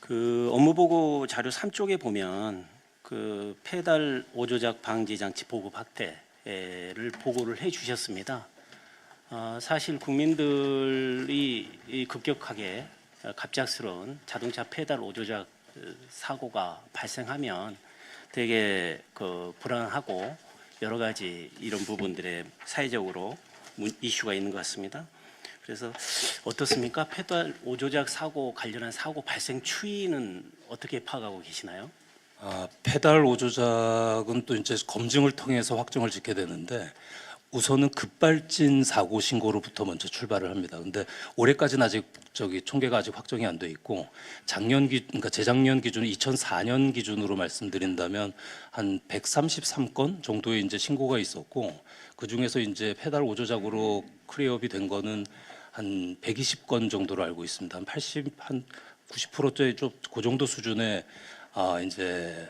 그 업무보고 자료 3쪽에 보면 그 페달 오조작 방지 장치 보급 확대를 보고를 해주셨습니다. 사실 국민들이 이 급격하게 갑작스러운 자동차 페달 오조작 사고가 발생하면 되게 그 불안하고 여러 가지 이런 부분들에 사회적으로 이슈가 있는 것 같습니다. 그래서 어떻습니까? 페달 오조작 사고 관련한 사고 발생 추이는 어떻게 파악하고 계시나요? 페달 오조작은 또 이제 검증을 통해서 확정을 짓게 되는데 우선은 급발진 사고 신고로부터 먼저 출발을 합니다. 근데 올해까지는 아직 총계가 아직 확정이 안 돼 있고 그러니까 재작년 기준 2004년 기준으로 말씀드린다면 한 133건 정도의 이제 신고가 있었고 그 중에서 이제 페달 오조작으로 클리어업이 된 거는 한 120건 정도로 알고 있습니다. 한 90%대 좀 그 정도 수준의 이제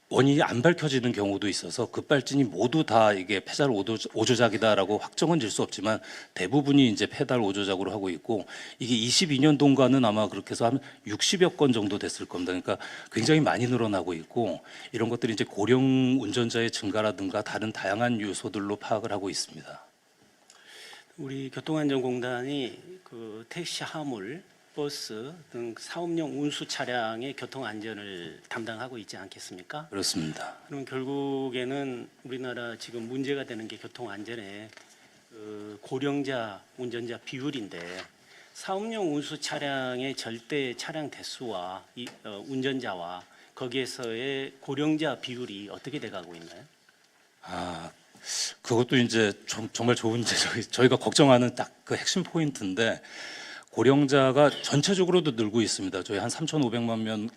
원인이 안 밝혀지는 경우도 있어서 급발진이 모두 다 이게 페달 오조작이다라고 확정은 질 수 없지만 대부분이 이제 페달 오조작으로 하고 있고 이게 22년도인가는 아마 그렇게 해서 한 60여 건 정도 됐을 겁니다. 그러니까 굉장히 많이 늘어나고 있고 이런 것들이 이제 고령 운전자의 증가라든가 다른 다양한 요소들로 파악을 하고 있습니다. 우리 교통안전공단이 그 택시, 화물, 버스 등 사업용 운수 차량의 교통 안전을 담당하고 있지 않겠습니까? 그렇습니다. 그럼 결국에는 우리나라 지금 문제가 되는 게 교통 안전의 고령자 운전자 비율인데 사업용 운수 차량의 절대 차량 대수와 운전자와 거기에서의 고령자 비율이 어떻게 돼가고 있나요? 그것도 이제 정말 좋은 저희가 걱정하는 딱 그 핵심 포인트인데 고령자가 전체적으로도 늘고 있습니다. 저희 한 3,500만 명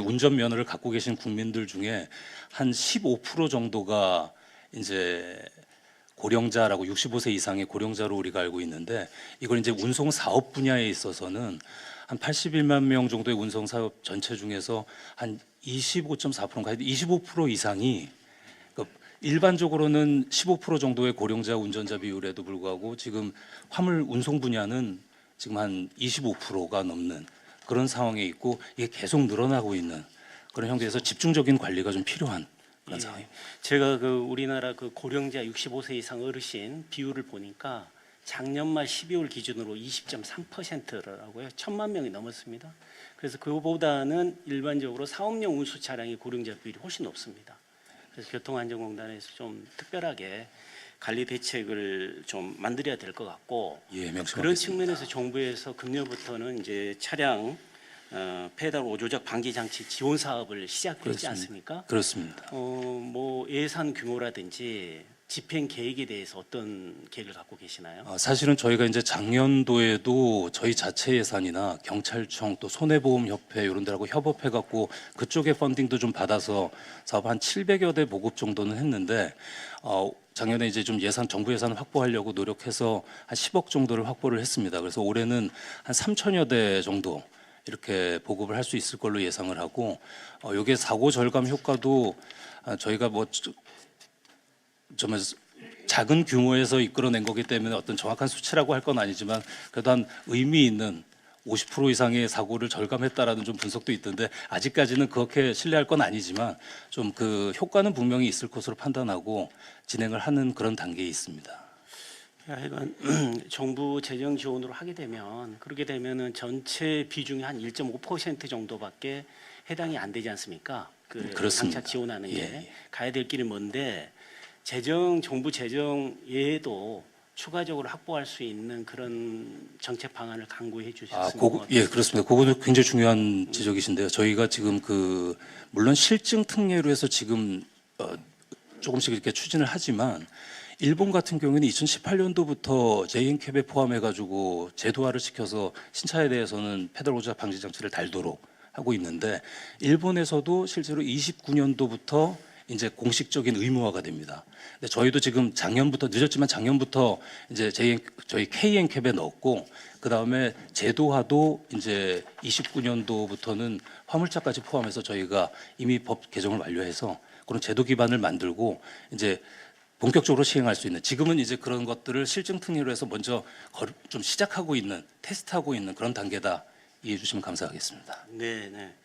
운전 면허를 갖고 계신 국민들 중에 한 15% 정도가 이제 고령자라고 65세 이상의 고령자로 우리가 알고 있는데 이걸 이제 운송 사업 분야에 있어서는 한 81만 명 정도의 운송 사업 전체 중에서 한 25.4%인가 25% 이상이 일반적으로는 15% 정도의 고령자 운전자 비율에도 불구하고 지금 화물 운송 분야는 지금 한 25%가 넘는 그런 상황에 있고 이게 계속 늘어나고 있는 그런 형태에서 집중적인 관리가 좀 필요한 그런 상황입니다. 제가 그 우리나라 그 고령자 65세 이상 어르신 비율을 보니까 작년 말 12월 기준으로 20.3%라고요. 1,000만 명이 넘었습니다. 그래서 그보다는 일반적으로 사업용 운수 차량의 고령자 비율이 훨씬 높습니다. 그래서 교통안전공단에서 좀 특별하게 관리 대책을 좀 만들어야 될 것 같고 그런 측면에서 정부에서 금년부터는 이제 차량 페달 오조작 방지 장치 지원 사업을 시작했지 않습니까? 그렇습니다. 뭐 예산 규모라든지 집행 계획에 대해서 어떤 계획을 갖고 계시나요? 사실은 저희가 이제 작년도에도 저희 자체 예산이나 경찰청 또 손해보험협회 이런 데하고 협업해 갖고 그쪽에 펀딩도 좀 받아서 사업 한 700여 대 보급 정도는 했는데 작년에 이제 좀 정부 예산 확보하려고 노력해서 한 10억 정도를 확보를 했습니다. 그래서 올해는 한 3천여 대 정도 이렇게 보급을 할 수 있을 걸로 예상을 하고 이게 사고 절감 효과도 저희가 뭐 정말 작은 규모에서 이끌어낸 거기 때문에 어떤 정확한 수치라고 할 건 아니지만 그래도 한 의미 있는 50% 이상의 사고를 절감했다라는 좀 분석도 있던데 아직까지는 그렇게 신뢰할 건 아니지만 좀 그 효과는 분명히 있을 것으로 판단하고 진행을 하는 그런 단계에 있습니다. 하여간 정부 재정 지원으로 하게 되면 그렇게 되면은 전체 비중이 한 1.5% 정도밖에 해당이 안 되지 않습니까? 그 그렇습니다. 장차 지원하는 게 예. 가야 될 길이 먼데 정부 재정 외에도 추가적으로 확보할 수 있는 그런 정책 방안을 강구해 주셨습니다. 예, 그렇습니다. 그거는 굉장히 중요한 지적이신데요. 저희가 지금 물론 실증 특례로 해서 지금 조금씩 이렇게 추진을 하지만 일본 같은 경우에는 2018년도부터 JNCAP에 포함해가지고 제도화를 시켜서 신차에 대해서는 페달 오조작 방지 장치를 달도록 하고 있는데 일본에서도 실제로 29년도부터 이제 공식적인 의무화가 됩니다. 근데 저희도 지금 작년부터 늦었지만 작년부터 이제 저희 KNCAP에 넣었고 그 다음에 제도화도 이제 29년도부터는 화물차까지 포함해서 저희가 이미 법 개정을 완료해서 그런 제도 기반을 만들고 이제 본격적으로 시행할 수 있는 지금은 이제 그런 것들을 실증 특례로 해서 먼저 좀 시작하고 있는 테스트하고 있는 그런 단계다 이해해 주시면 감사하겠습니다. 네, 네.